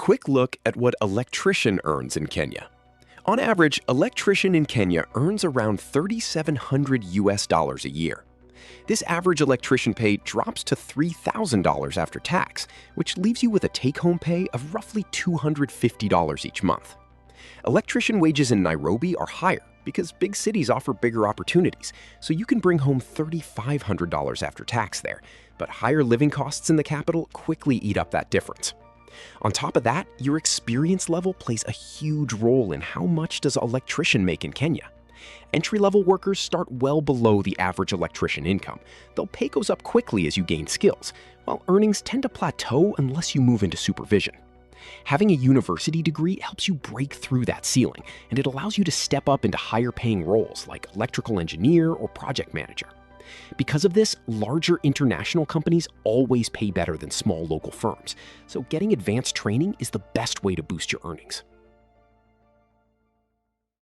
Quick look at what electrician earns in Kenya. On average, electrician in Kenya earns around 3,700 US dollars a year. This average electrician pay drops to $3,000 after tax, which leaves you with a take-home pay of roughly $250 each month. Electrician wages in Nairobi are higher because big cities offer bigger opportunities, so you can bring home $3,500 after tax there, but higher living costs in the capital quickly eat up that difference. On top of that, your experience level plays a huge role in how much does an electrician make in Kenya. Entry-level workers start well below the average electrician income, though pay goes up quickly as you gain skills, while earnings tend to plateau unless you move into supervision. Having a university degree helps you break through that ceiling, and it allows you to step up into higher-paying roles like electrical engineer or project manager. Because of this, larger international companies always pay better than small local firms, so getting advanced training is the best way to boost your earnings.